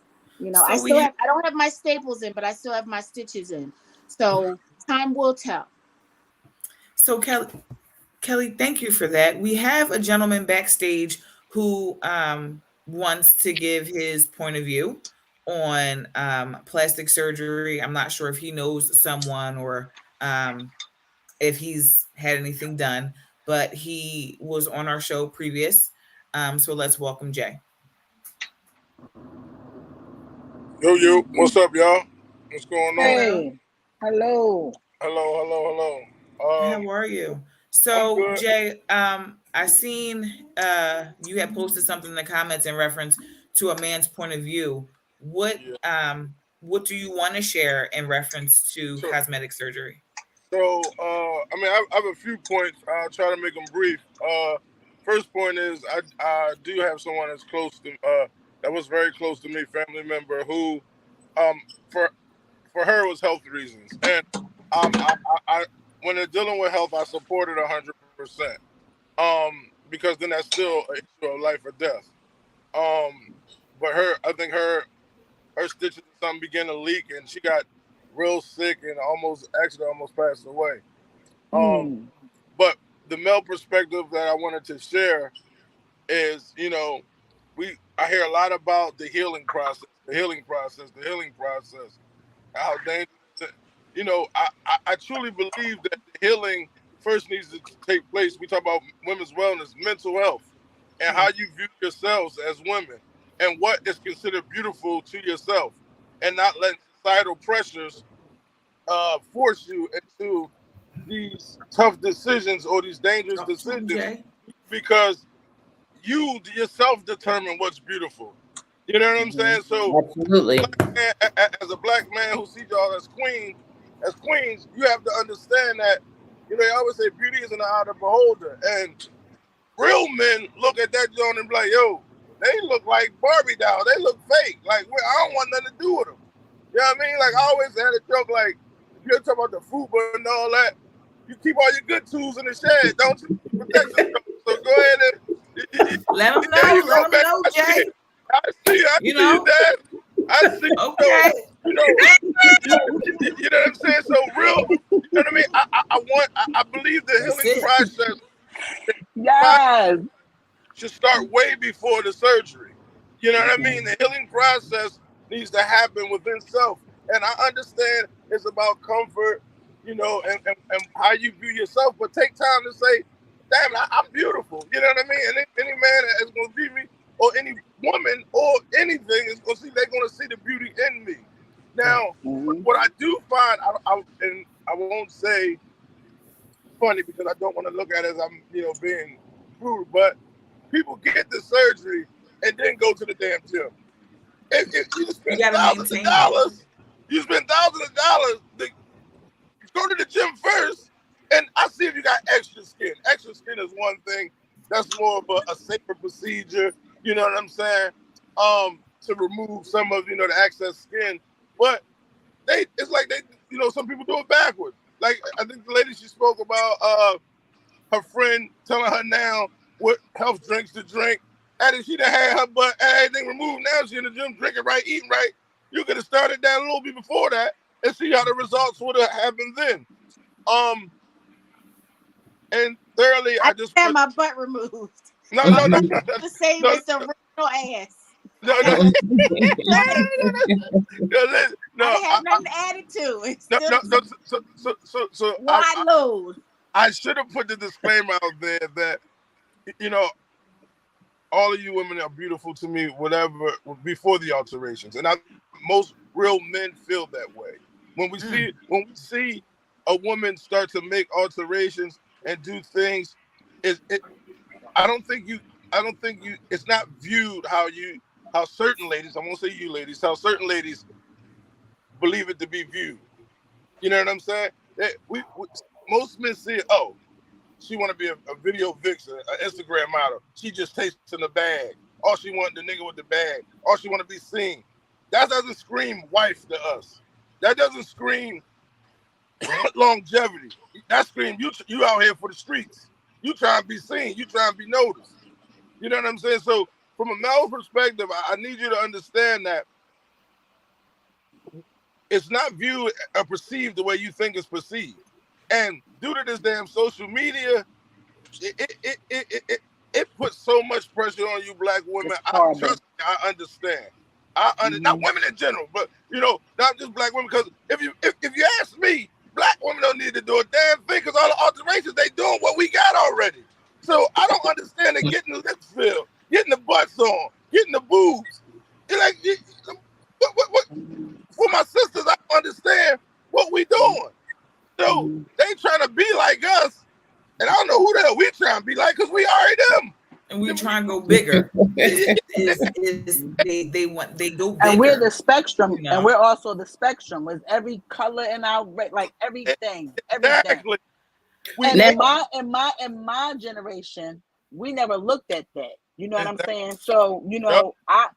So I don't have my staples in, but I still have my stitches in. So time will tell. So Kelly, thank you for that. We have a gentleman backstage who wants to give his point of view on plastic surgery. I'm not sure if he knows someone or if he's had anything done, but he was on our show previous. So let's welcome Jay. Yo, what's up, y'all? What's going on? Hey, hello. Hello. How are you? So Jay, I seen you had posted something in the comments in reference to a man's point of view. What do you want to share in reference to cosmetic surgery? So I have a few points. I'll try to make them brief. First point is I do have someone that's close to that was very close to me, family member who for her it was health reasons, and I when they're dealing with health, I support it 100%. Because then that's still an issue of life or death. But I think her stitches and something began to leak, and she got real sick and almost passed away. But the male perspective that I wanted to share is, I hear a lot about the healing process, how dangerous. I truly believe that the healing first needs to take place. We talk about women's wellness, mental health, and how you view yourselves as women, and what is considered beautiful to yourself, and not letting societal pressures force you into these tough decisions or these dangerous decisions, because you yourself determine what's beautiful. You know what I'm saying? So absolutely, as a black man who sees y'all as queens, you have to understand that, they always say beauty is in the eye of the beholder. And real men look at that joint and be like, yo, they look like Barbie dolls. They look fake. Like, I don't want nothing to do with them. You know what I mean? Like, I always had a joke, like, if you're talking about the food and all that, you keep all your good tools in the shed, don't you? Protect yourself. So go ahead and let them know, Jay. I see you, Dad. I see. Okay. You know what I'm saying? So real, you know what I mean? I believe the healing process should start way before the surgery. You know what I mean? The healing process needs to happen within self. And I understand it's about comfort, and how you view yourself, but take time to say, damn, I'm beautiful. You know what I mean? And any man that is going to view me, or any woman or anything, is going to see, they're going to see the beauty in me. Now, what I do find, and I won't say funny because I don't want to look at it as I'm, being rude, but people get the surgery and then go to the damn gym. If you spend thousands of dollars, to go to the gym first, and I see if you got extra skin. Extra skin is one thing. That's more of a safer procedure, you know what I'm saying? To remove some of, the excess skin. But it's like some people do it backwards. Like, I think the lady, she spoke about her friend telling her now what health drinks to drink. And if she done had her butt and everything removed, now she in the gym drinking right, eating right. You could have started that a little bit before that and see how the results would have happened then. And thoroughly. I I just had want my butt removed. no, My no, no, butt no, the same no, as the original ass. no, I no, had no. I didn't have nothing added to it. No, Still no, no. So wide load. I should have put the disclaimer out there that, you know, all of you women are beautiful to me, whatever, before the alterations, and most real men feel that way when we see a woman start to make alterations and do things. I don't think you. It's not viewed how certain ladies. I won't say you ladies. How certain ladies believe it to be viewed. You know what I'm saying? Most men see, oh, she want to be a video vixen, an Instagram model. She just takes in the bag. All she want the nigga with the bag. All she want to be seen. That doesn't scream wife to us. That doesn't scream longevity. That scream you out here for the streets. You trying to be seen. You trying to be noticed. You know what I'm saying? So from a male perspective, I need you to understand that it's not viewed or perceived the way you think it's perceived. And due to this damn social media, it puts so much pressure on you black women. Trust me, I understand. Not women in general, but not just black women. Because if you ask me, black women don't need to do a damn thing because all the alterations they doing what we got already. So I don't understand it getting the lips filled, getting the butts on, getting the boobs. What? For my sisters, I don't understand what we doing. So they trying to be like us, and I don't know who the hell we trying to be like because we already them. And we try and go bigger. They go bigger. And we're the spectrum, and we're also the spectrum with every color in our like everything. Exactly. And in my generation, we never looked at that. You know what I'm saying? So I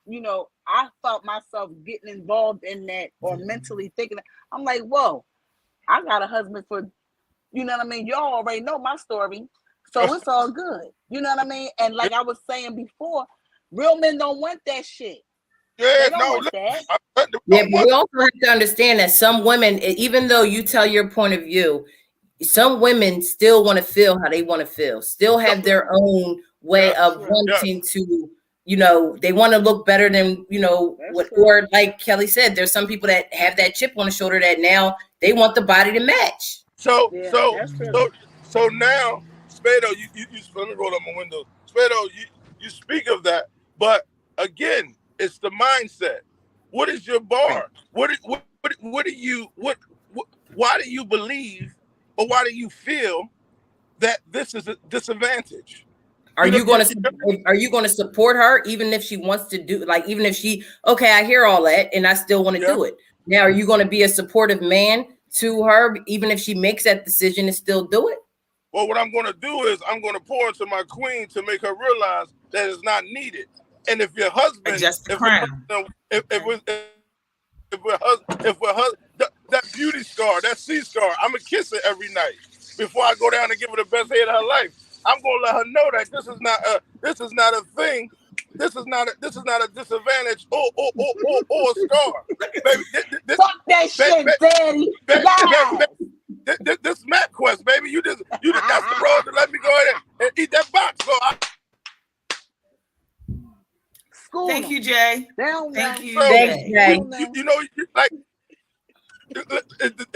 felt myself getting involved in that or mentally thinking that. I'm like, whoa, I got a husband for, you know what I mean? Y'all already know my story. So it's all good. You know what I mean? And like I was saying before, real men don't want that shit. Yeah, but we also have to understand that some women, even though you tell your point of view, some women still want to feel how they want to feel, still have their own way of wanting to, they want to look better than, or like Kelly said, there's some people that have that chip on the shoulder that now they want the body to match. So now, Spado, you let me roll up my window. Spado, you speak of that, but again, it's the mindset. What is your bar? Why do you believe, or why do you feel that this is a disadvantage? Are you going to support her even if she wants to do, like, even if she, okay, I hear all that and I still want to do it. Now, are you going to be a supportive man to her even if she makes that decision and still do it? Well, what I'm going to do is I'm going to pour into my queen to make her realize that it's not needed. And if your husband, that beauty scar, that C scar, I'm gonna kiss her every night before I go down and give her the best head of her life. I'm gonna let her know that this is not a thing. This is not a disadvantage or a scar. Baby, fuck that shit, daddy. This Mac Quest, baby. You just that's the road to let me go ahead and eat that box. So Thank you, Jay. Thank you. Thanks, Jay. Like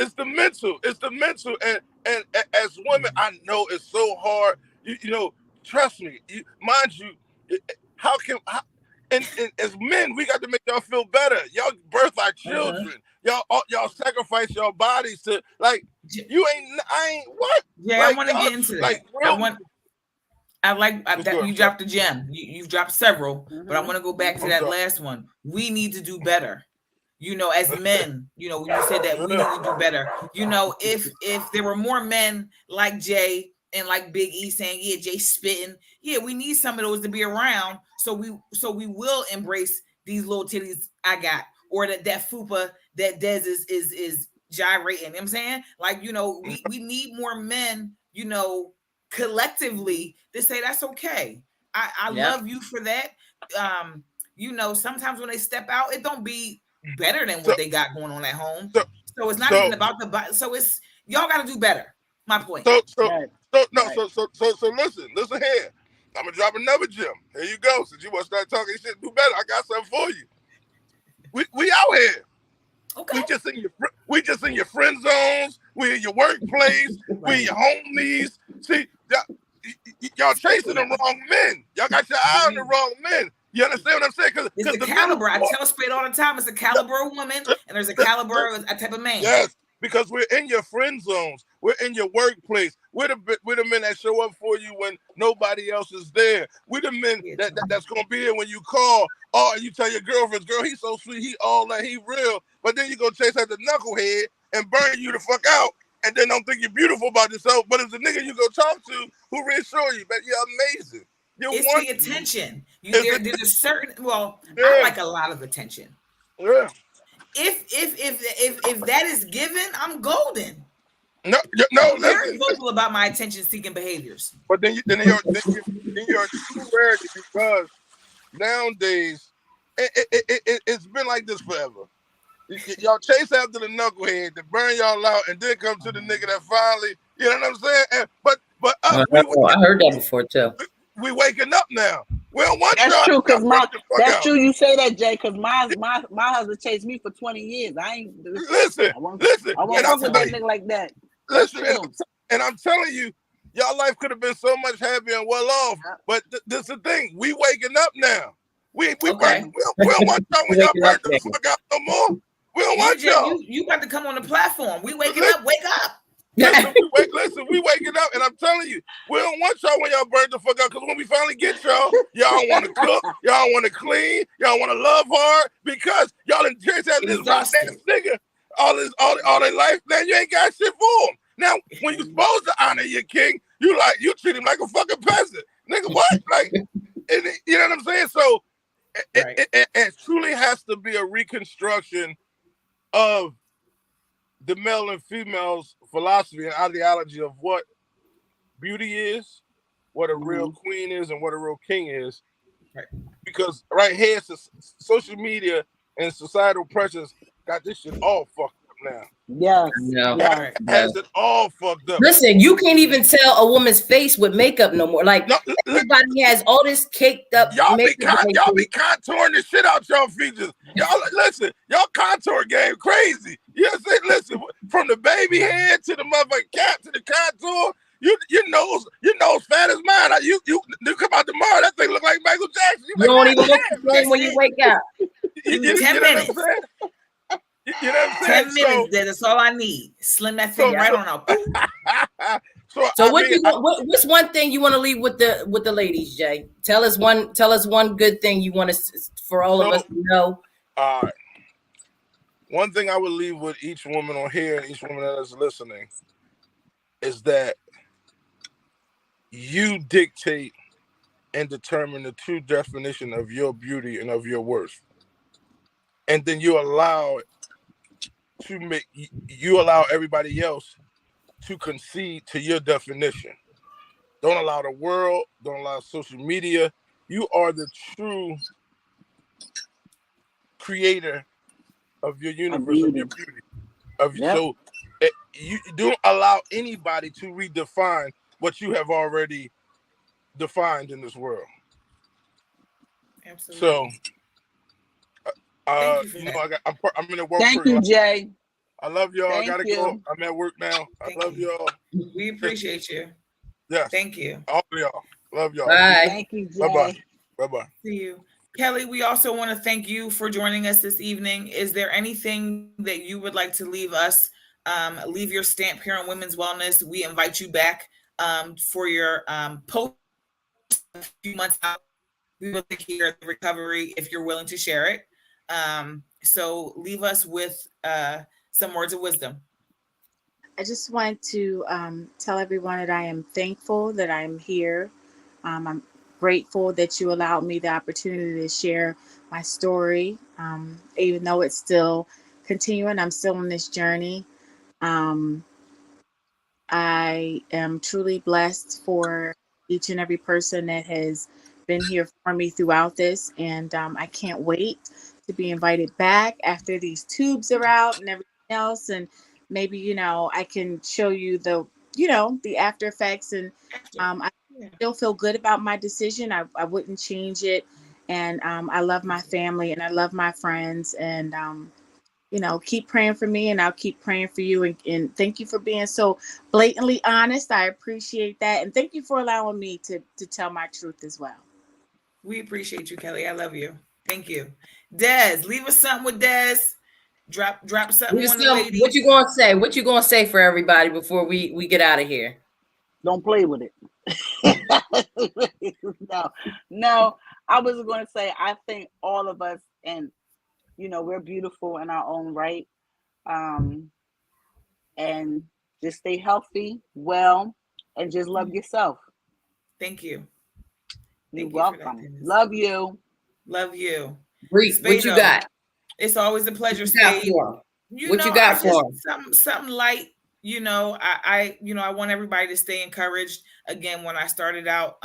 it's the mental. It's the mental, and as women, I know it's so hard. Trust me. Mind you, and as men, we got to make y'all feel better. Y'all birth our children. Y'all sacrifice your bodies to I ain't what? Yeah, like, I want to get into that. I like that you dropped a gem. You've dropped several, but I want to go back to that last one. We need to do better. As men, you said that we need to do better. If there were more men like Jay and like Big E saying, yeah, Jay spitting, yeah, we need some of those to be around. So we will embrace these little titties I got, or that fupa that Dez is gyrating. You know what I'm saying? Like, we need more men, collectively to say that's okay. I love you for that. Sometimes when they step out, it don't be better than what they got going on at home. So it's not even about the body. So it's y'all got to do better. My point. So no, Right. so listen here. I'm gonna drop another gem. Here you go. Since you want to start talking shit, do better. I got something for you. We out here. Okay. We just in your friend zones. We in your workplace. We in your homies. See, y'all chasing the wrong men. Y'all got your eye on the wrong men. You understand what I'm saying? It's the caliber. I tell Spade all the time. It's a caliber of woman, and there's a caliber of a type of man. Yes, because we're in your friend zones. We're in your workplace. We're the men that show up for you when nobody else is there. We're the men that's gonna be there when you call. Oh, you tell your girlfriends, girl, he's so sweet, he all that, he real. But then you go chase after knucklehead and burn you the fuck out, and then don't think you're beautiful about yourself. But it's the nigga you go talk to who reassure you that you're amazing. It's the attention. There's a certain. Well, I like a lot of attention. Yeah. If that is given, I'm golden. No, I'm very vocal about my attention-seeking behaviors. But then you're too rarity because nowadays it's been like this forever. Y'all chase after the knucklehead to burn y'all out, and then come to the nigga that finally, you know what I'm saying? But I heard that before too. We waking up now. We don't want that's y'all. True, because that's true. You say that, Jay, because my husband chased me for 20 years. I ain't listen. I won't fuck with that nigga like that. Listen, and I'm telling you, y'all life could have been so much happier and well off. But this is the thing. We waking up now. We don't want y'all when y'all burn the fuck out no more. We don't want y'all. You got to come on the platform. We waking up. Wake up. Listen, we waking up, and I'm telling you, we don't want y'all when y'all burn the fuck out. Because when we finally get y'all want to cook, y'all want to clean, y'all want to love hard, because y'all in church having this ass nigga all their life. Now you ain't got shit for him. Now when you supposed to honor your king, you treat him like a fucking peasant, nigga. What? Like, you know what I'm saying? So it truly has to be a reconstruction of the male and female's philosophy and ideology of what beauty is, what a real queen is, and what a real king is. Right. Because right here, social media and societal pressures got this shit all fucked up now. Yes. Has it all fucked up. Listen, you can't even tell a woman's face with makeup no more. Like, everybody has all this caked up makeup. Y'all be contouring the shit out y'all features. Y'all contour game crazy. You know what I'm saying? Listen, from the baby head to the motherfucking cap to the contour, your nose fat as mine. You come out tomorrow, that thing look like Michael Jackson. You don't even look the same when you wake up. 10 minutes. You know what I'm saying? 10 minutes, that's all I need. Slim that thing right on out. So what's one thing you want to leave with the ladies, Jay? Tell us one good thing you want for all of us to know. All right. One thing I would leave with each woman on here and each woman that is listening is that you dictate and determine the true definition of your beauty and of your worth. And then you allow everybody else to concede to your definition. Don't allow the world, don't allow social media. You are the true creator of your universe, of your beauty. So you don't allow anybody to redefine what you have already defined in this world. Absolutely. So I'm in a work. Thank you, Jay. I love y'all. I gotta go. I'm at work now. I love y'all. We appreciate you. Yes. Thank you. All of y'all. Love y'all. Bye. Thank you, Jay. Bye-bye. Bye-bye. See you. Kelly, we also want to thank you for joining us this evening. Is there anything that you would like to leave us? Leave your stamp here on Women's Wellness. We invite you back for your post a few months out. We will hear the recovery if you're willing to share it. So leave us with some words of wisdom. I just want to tell everyone that I am thankful that I'm here. I'm grateful that you allowed me the opportunity to share my story. Even though it's still continuing, I'm still on this journey. I am truly blessed for each and every person that has been here for me throughout this. And I can't wait to be invited back after these tubes are out and everything else. And maybe, I can show you the the after effects. And I still feel good about my decision. I wouldn't change it. And I love my family and I love my friends. And keep praying for me, and I'll keep praying for you. And thank you for being so blatantly honest. I appreciate that. And thank you for allowing me to tell my truth as well. We appreciate you, Kelly. I love you. Thank you. Des, leave us something with Des. Drop something on the ladies. What you gonna say? What you gonna say for everybody before we get out of here? Don't play with it. No. I was going to say, I think all of us, and we're beautiful in our own right, and just stay healthy, well, and just love yourself. Thank you. You're welcome. Love you. Love you. Bree, what you got? It's always a pleasure, Spade. What you got for him? Something light. I want everybody to stay encouraged. Again, when I started out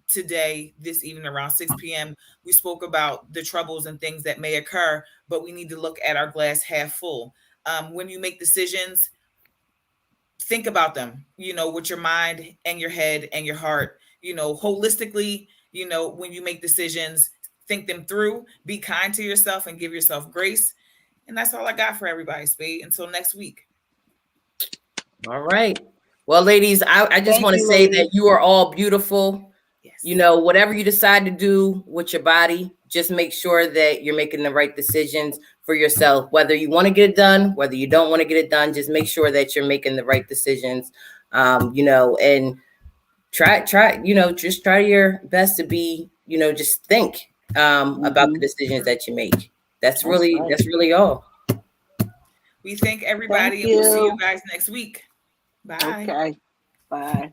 this evening around 6 p.m., we spoke about the troubles and things that may occur, but we need to look at our glass half full. When you make decisions, think about them, with your mind and your head and your heart, holistically. When you make decisions, think them through, be kind to yourself and give yourself grace. And that's all I got for everybody, Spade. Until next week. All right. Well, ladies, I just want to say that you are all beautiful. Yes. Whatever you decide to do with your body, just make sure that you're making the right decisions for yourself. Whether you want to get it done, whether you don't want to get it done, just make sure that you're making the right decisions. And try, just try your best to be, just think about the decisions that you make. That's really all. We thank everybody, and we'll see you guys next week. Bye. Okay. Bye.